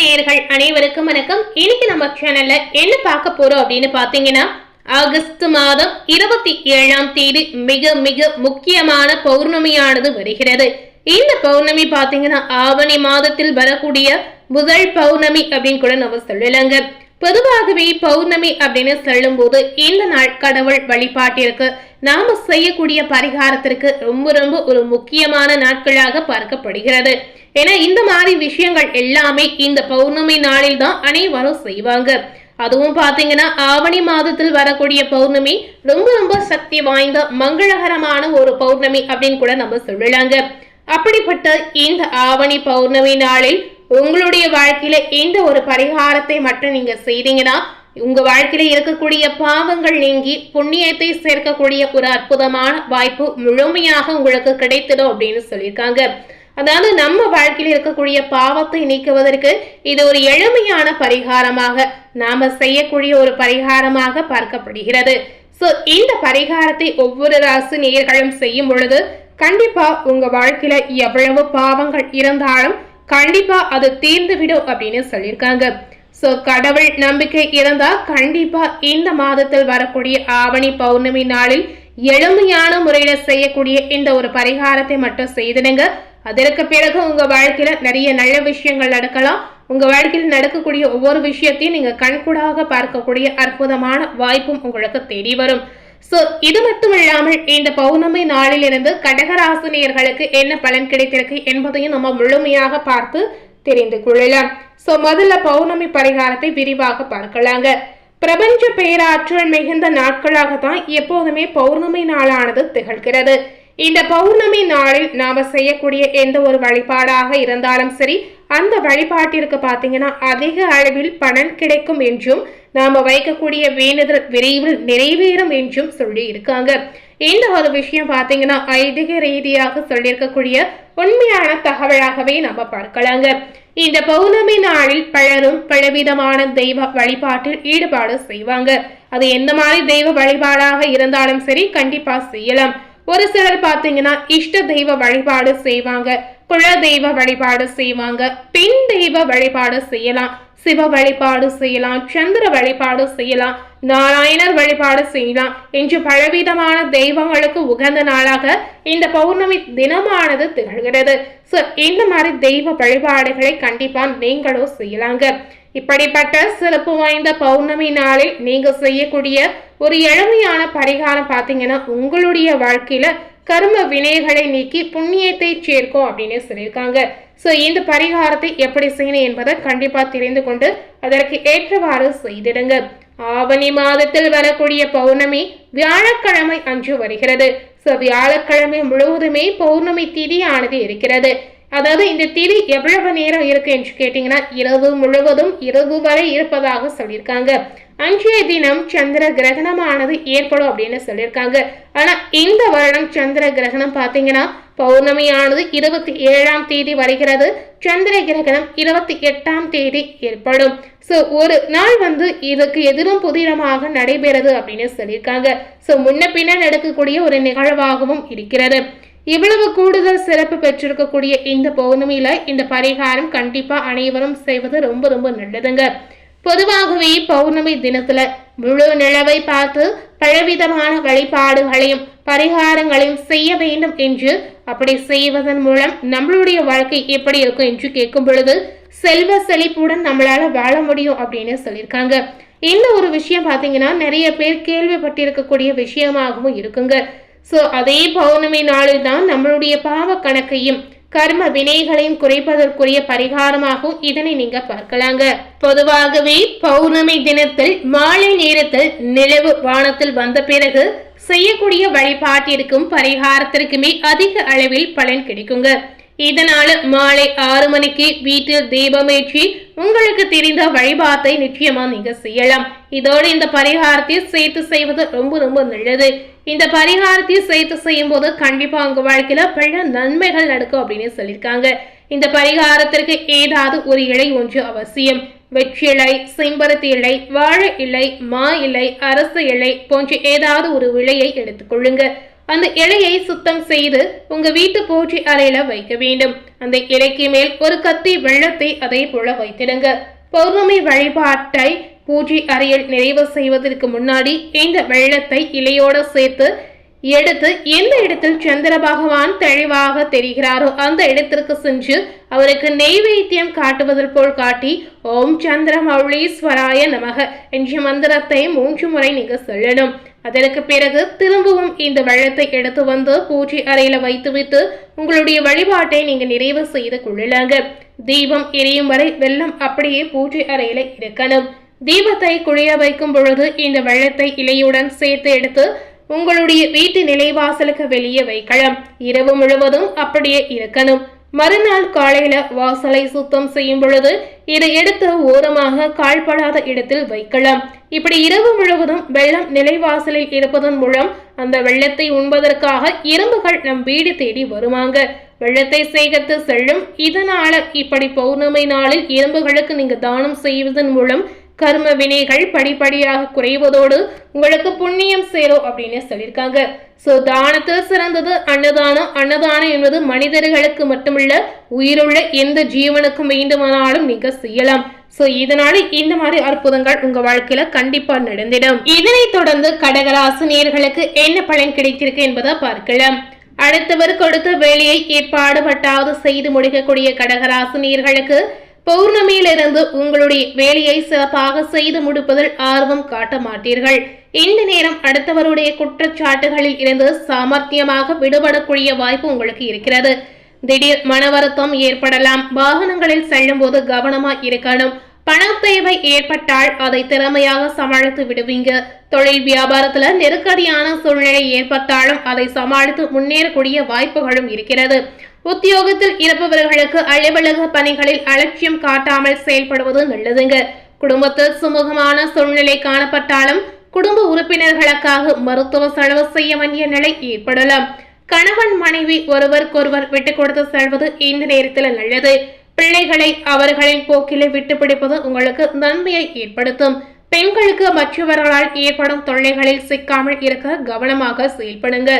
நேயர்கள் அனைவருக்கும் வணக்கம். இன்னைக்கு நம்ம சேனல்ல என்ன பார்க்க போறோம் அப்படின்னு பாத்தீங்கன்னா, ஆகஸ்ட் மாதம் 27ஆம் தேதி மிக மிக முக்கியமான பௌர்ணமியானது வருகிறது. இந்த பௌர்ணமி பாத்தீங்கன்னா ஆவணி மாதத்தில் வரக்கூடிய முதல் பௌர்ணமி அப்படின்னு கூட நம்ம சொல்லலாங்க. பொதுவாகவே பௌர்ணமி அப்படின்னு சொல்லும் போது இந்த நாள் கடவுள் வழிபாட்டிற்கு நாம செய்யக்கூடிய பரிகாரத்திற்கு ரொம்ப ரொம்ப ஒரு முக்கியமான நாட்களாக பார்க்கப்படுகிறது. ஏன்னா இந்த மாதிரி விஷயங்கள் எல்லாமே இந்த பௌர்ணமி நாளில் தான் அனைவரும் செய்வாங்க. அதுவும் பாத்தீங்கன்னா ஆவணி மாதத்தில் வரக்கூடிய பௌர்ணமி ரொம்ப ரொம்ப சக்தி வாய்ந்த மங்களகரமான ஒரு பௌர்ணமி அப்படின்னு கூட நம்ம சொல்லலாங்க. அப்படிப்பட்ட இந்த ஆவணி பௌர்ணமி நாளில் உங்களுடைய வாழ்க்கையில இந்த ஒரு பரிகாரத்தை மட்டும் நீங்க செய்தீங்கன்னா உங்க வாழ்க்கையில இருக்கக்கூடிய பாவங்கள் நீங்கி புண்ணியத்தை சேர்க்கக்கூடிய ஒரு அற்புதமான வாய்ப்பு முழுமையாக உங்களுக்கு கிடைத்திடும் அப்படின்னு சொல்லியிருக்காங்க. அதாவது நம்ம வாழ்க்கையில் இருக்கக்கூடிய பாவத்தை நீக்குவதற்கு இது ஒரு எளிமையான பரிகாரமாக நாம செய்யக்கூடிய ஒரு பரிகாரமாக பார்க்கப்படுகிறது. சோ இந்த பரிகாரத்தை ஒவ்வொரு ராசி நேயர்களும் செய்யும் பொழுது கண்டிப்பா உங்க வாழ்க்கையில எவ்வளவு பாவங்கள் இருந்தாலும் கண்டிப்பா அது தீர்ந்துவிடும் அப்படின்னு சொல்லியிருக்காங்க. சோ கடவுள் நம்பிக்கை இருந்தா கண்டிப்பா இந்த மாதத்தில் வரக்கூடிய ஆவணி பௌர்ணமி நாளில் எளிமையான முறையில செய்யக்கூடிய இந்த ஒரு பரிகாரத்தை மட்டும் செய்திடுங்க. அதற்கு பிறகு உங்க வாழ்க்கையில நிறைய நல்ல விஷயங்கள் நடக்கலாம். உங்க வாழ்க்கையில் நடக்கக்கூடிய ஒவ்வொரு விஷயத்தையும் நீங்க கண்கூடாக பார்க்கக்கூடிய அற்புதமான வாய்ப்பும் உங்களுக்கு தேடி வரும். சோ இது மட்டும் இல்லாமல் இந்த பௌர்ணமி நாளிலிருந்து கடகராசினியர்களுக்கு என்ன பலன் கிடைத்திருக்கு என்பதையும் நம்ம முழுமையாக பார்த்து தெரிந்து கொள்ளலாம். சோ முதல்ல பௌர்ணமி பரிகாரத்தை விரிவாக பார்க்கலாங்க. பிரபஞ்ச பேராற்றல் மிகுந்த நாட்களாகத்தான் எப்போதுமே பௌர்ணமி நாளானது திகழ்கிறது. இந்த பௌர்ணமி நாளில் நாம செய்யக்கூடிய எந்த ஒரு வழிபாடாக இருந்தாலும் சரி, அந்த வழிபாட்டிற்கு பாத்தீங்கன்னா அதிக அளவில் பலன் கிடைக்கும் என்றும் நாம வைக்கக்கூடிய வேண்டுதல் விரைவில் நிறைவேறும் என்றும் சொல்லி இருக்காங்க. இந்த ஒரு விஷயம் பாத்தீங்கன்னா ஐதீக ரீதியாக சொல்லியிருக்கக்கூடிய உண்மையான தகவலாகவே நம்ம பார்க்கலாங்க. இந்த பௌர்ணமி நாளில் பலரும் பலவிதமான தெய்வ வழிபாட்டில் ஈடுபாடு செய்வாங்க. அது எந்த மாதிரி தெய்வ வழிபாடாக இருந்தாலும் சரி கண்டிப்பா செய்யலாம். ஒரு சிலர் பாத்தீங்கன்னா இஷ்ட தெய்வ வழிபாடு செய்வாங்க, குல தெய்வ வழிபாடு செய்வாங்க, பெண் தெய்வ வழிபாடு செய்யலாம், சிவ வழிபாடு செய்யலாம், சந்திர வழிபாடு செய்யலாம், நாராயணர் வழிபாடு செய்யலாம் என்று பலவிதமான தெய்வங்களுக்கு உகந்த நாளாக இந்த பௌர்ணமி தினமானது திகழ்கிறது. சோ இந்த மாதிரி தெய்வ வழிபாடுகளை கண்டிப்பா நீங்களும் செய்யலாங்க. இப்படிப்பட்ட சிறப்பு வாய்ந்த பௌர்ணமி நாளில் நீங்க செய்யக்கூடிய ஒரு எளிமையான பரிகாரம் பாத்தீங்கன்னா உங்களுடைய வாழ்க்கையில கர்ம வினைகளை நீக்கி புண்ணியத்தை சேர்க்கும் அப்படின்னு சொல்லியிருக்காங்க. சோ இந்த பரிகாரத்தை எப்படி செய்யணும் என்பதை கண்டிப்பா தெரிந்து கொண்டு அதற்கு ஏற்றவாறு செய்திடுங்க. ஆவணி மாதத்தில் வரக்கூடிய பௌர்ணமி வியாழக்கிழமை அன்று வருகிறது. சோ வியாழக்கிழமை முழுவதுமே பௌர்ணமி திதியானது இருக்கிறது. அதாவது இந்த திதி எவ்வளவு நேரம் இருக்கு என்று கேட்டீங்கன்னா இரவு முழுவதும் இரவு வரை இருப்பதாக சொல்லியிருக்காங்க. அன்றைய தினம் சந்திர கிரகணமானது ஏற்படும் அப்படின்னு சொல்லியிருக்காங்க. ஆனா இந்த வருடம் சந்திர கிரகணம் பாத்தீங்கன்னா பௌர்ணமியானது 27ஆம் தேதி வருகிறது. சந்திர கிரகணம் 28ஆம் தேதி ஏற்படும். சோ ஒரு நாள் இதுக்கு எதிரும் புதிரமாக நடைபெறுது அப்படின்னு சொல்லியிருக்காங்க. சோ முன்ன பின்ன நடக்கக்கூடிய ஒரு நிகழ்வாகவும் இருக்கிறது. இவ்வளவு கூடுதல் சிறப்பு பெற்றிருக்கக்கூடிய இந்த பௌர்ணமியில இந்த பரிகாரம் கண்டிப்பா அனைவரும் செய்வது ரொம்ப ரொம்ப நல்லதுங்க. பொதுவாகவே பௌர்ணமி தினத்துல முழு நிலவை பார்த்து பலவிதமான வழிபாடுகளையும் பரிகாரங்களையும் செய்ய வேண்டும் என்று, அப்படி செய்வதன் மூலம் நம்மளுடைய வாழ்க்கை எப்படி இருக்கும் என்று கேட்கும் பொழுது செல்வ செழிப்புடன் நம்மளால வாழ முடியும் அப்படின்னு சொல்லியிருக்காங்க. இந்த ஒரு விஷயம் பாத்தீங்கன்னா நிறைய பேர் கேள்விப்பட்டிருக்கக்கூடிய விஷயமாகவும் இருக்குங்க. சோ அதே பௌர்ணமி நாளில் தான் நம்மளுடைய பாவ கணக்கையும் கர்ம வினைகளையும் குறைப்பதற்குரிய பரிகாரமாகவும் இதனை நீங்க பார்க்கலாங்க. பொதுவாகவே பௌர்ணமி தினத்தில் மாலை நேரத்தில் நிலவு வானத்தில் வந்த பிறகு செய்யக்கூடிய வழிபாட்டிற்கும் பரிகாரத்திற்குமே அதிக அளவில் பலன் கிடைக்குங்க. இதனால மாலை 6 மணிக்கு வீட்டில் தீபமேற்றி உங்களுக்கு தெரிந்த வழிபாட்டை நிச்சயமா நீங்க செய்யலாம். இதோடு இந்த பரிகாரத்தை சேர்த்து செய்வது ரொம்ப ரொம்ப நல்லது. இந்த பரிகாரத்தை சேர்த்து செய்யும் போது கண்டிப்பா உங்க வாழ்க்கையில பல நன்மைகள் நடக்கும் அப்படின்னு சொல்லியிருக்காங்க. இந்த பரிகாரத்திற்கு ஏதாவது ஒரு இலை ஒன்று அவசியம். வெற்றி இலை, செம்பருத்தி இலை, வாழை இலை, மா இலை, அரச இலை போன்ற ஏதாவது ஒரு இலையை எடுத்துக்கொள்ளுங்க. அந்த இலையை சுத்தம் செய்து உங்க வீட்டு பூஜை அறையில வைக்க வேண்டும். அந்த இலைக்கு மேல் ஒரு கத்தி வெள்ளத்தை அதே போல வைத்திடுங்க. பௌர்ணமி வழிபாட்டை பூஜை அறையில் நிறைவு செய்வதற்கு முன்னாடி இந்த வெள்ளத்தை இலையோட சேர்த்து எடுத்து எந்த இடத்தில் சந்திர பகவான் தெளிவாக தெரிகிறாரோ அந்த இடத்திற்கு சென்று அவருக்கு நெய்வேத்தியம் காட்டுவதில் போல் காட்டி ஓம் சந்திர மௌலீஸ்வராய நமக என்ற மந்திரத்தை 3 முறை நீங்க சொல்லணும். அதற்கு பிறகு திரும்பவும் இந்த வெள்ளத்தை எடுத்து வந்து பூஜை அறையில வைத்துவிட்டு உங்களுடைய வழிபாட்டை நீங்க நிறைவு செய்து கொள்ளலாங்க. தீபம் எரியும் வரை வெள்ளம் அப்படியே பூஜை அறையில இருக்கணும். தீபத்தை குளிய வைக்கும் பொழுது இந்த வெள்ளத்தை இலையுடன் சேர்த்து எடுத்து உங்களுடைய வீட்டு நிலைவாசலுக்கு வெளியே வைக்கலாம். இரவு முழுவதும் அப்படியே இருக்கணும். மறுநாள் காலையில வாசலை சுத்தம் செய்யும் பொழுது இதை எடுத்து ஓரமாக கால்படாத இடத்தில் வைக்கலாம். இப்படி இரவு முழுவதும் வெள்ளம் நிலைவாசலில் இருப்பதன் மூலம் அந்த வெள்ளத்தை உண்பதற்காக எறும்புகள் நம் வீடு தேடி வருவாங்க. வெள்ளத்தை சேகரித்து செல்லும். இதனால இப்படி பௌர்ணமி நாளில் எறும்புகளுக்கு நீங்க தானம் செய்வதன் மூலம் கர்ம வினைகள் படிப்படியாக குறைவதோடு உங்களுக்கு புண்ணியம் சேரும் அப்படின்னு சொல்லியிருக்காங்க. சோ தானத்தில் சிறந்தது அன்னதானம். அன்னதானம் என்பது மனிதர்களுக்கு மட்டுமல்ல, உயிருள்ள எந்த ஜீவனுக்கும் வேண்டுமானாலும் நீங்க செய்யலாம். சோ இதனால இந்த மாதிரி அற்புதங்கள் உங்க வாழ்க்கையில கண்டிப்பா நடந்திடும். இதனைத் தொடர்ந்து கடகராசினியர்களுக்கு என்ன பலன் கிடைத்திருக்கு என்பதை பார்க்கலாம். அடுத்தவர் கொடுத்த வேலையை ஏற்பாடுபட்டாவது செய்து முடிக்கக்கூடிய கடகராசினியர்களுக்கு பௌர்ணமியிலிருந்து உங்களுடைய வேலையை சிறப்பாக செய்து முடிப்பதில் ஆர்வம் காட்ட மாட்டீர்கள். இந்த நேரம் அடுத்தவருடைய குற்றச்சாட்டுகளில் இருந்து சாமர்த்தியமாக விடுபடக்கூடிய வாய்ப்பு உங்களுக்கு இருக்கிறது. திடீர் மன வருத்தம் ஏற்படலாம். வாகனங்களில் செல்லும் போது கவனமா இருக்கணும். பண தேவை ஏற்பட்டால் அதை திறமையாக சமாளித்து விடுவீங்க. தொழில் வியாபாரத்துல நெருக்கடியான சூழ்நிலை ஏற்பட்டாலும் அதை சமாளித்து முன்னேறக்கூடிய வாய்ப்புகளும் இருக்கிறது. உத்தியோகத்தில் இருப்பவர்களுக்கு அலுவலக பணிகளில் அலட்சியம் காட்டாமல் செயல்படுவது நல்லதுங்க. குடும்பத்தில் சுமூகமான சூழ்நிலை காணப்பட்டாலும் குடும்ப உறுப்பினர்களுக்காக மருத்துவ செலவு செய்ய வேண்டிய நிலை ஏற்படலாம். கணவன் மனைவி ஒருவருக்கொருவர் விட்டு கொடுத்து செல்வது இந்த நேரத்தில் நல்லது. பிள்ளைகளை அவர்களின் போக்கிலே விட்டு பிடிப்பது உங்களுக்கு நன்மையை ஏற்படுத்தும். பெண்களுக்கு மற்றவர்களால் ஏற்படும் தொல்லைகளில் சிக்காமல் இருக்க கவனமாக செயல்படுங்க.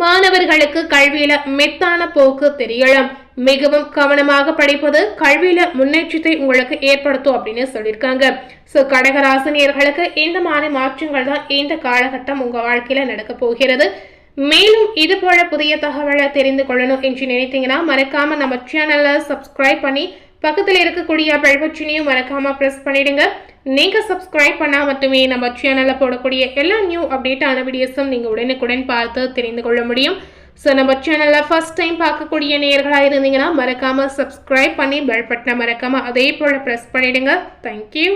மாணவர்களுக்கு கல்வியில மெத்தான போக்கு தெரியலாம். மிகவும் கவனமாக படிப்பது கல்வியில முன்னேற்றத்தை உங்களுக்கு ஏற்படுத்தும் அப்படின்னு சொல்லியிருக்காங்க. சோ கடகராசினியர்களுக்கு இந்த மாதிரி மாற்றங்கள் தான் இந்த காலகட்டம் உங்க வாழ்க்கையில நடக்க போகிறது. மேலும் இது போல புதிய தகவலை தெரிந்து கொள்ளணும் என்று நினைத்தீங்கன்னா மறக்காம நம்ம சேனலை சப்ஸ்கிரைப் பண்ணி பக்கத்தில் இருக்கக்கூடிய பெல் பட்டனையும் மறக்காம பிரஸ் பண்ணிடுங்க. நீங்க சப்ஸ்கிரைப் பண்ணா மட்டுமே நம்ம சேனல்ல போடக்கூடிய எல்லா நியூ அப்டேட்டான வீடியோஸும் நீங்க உடனுக்குடன் பார்த்து தெரிந்து கொள்ள முடியும். ஸோ நம்ம சேனல்ல ஃபர்ஸ்ட் டைம் பார்க்கக்கூடிய நேயர்களாக இருந்தீங்கன்னா மறக்காம சப்ஸ்கிரைப் பண்ணி பெல் பட்டனை மறக்காம அதே போல பிரஸ் பண்ணிடுங்க. தேங்க்யூ.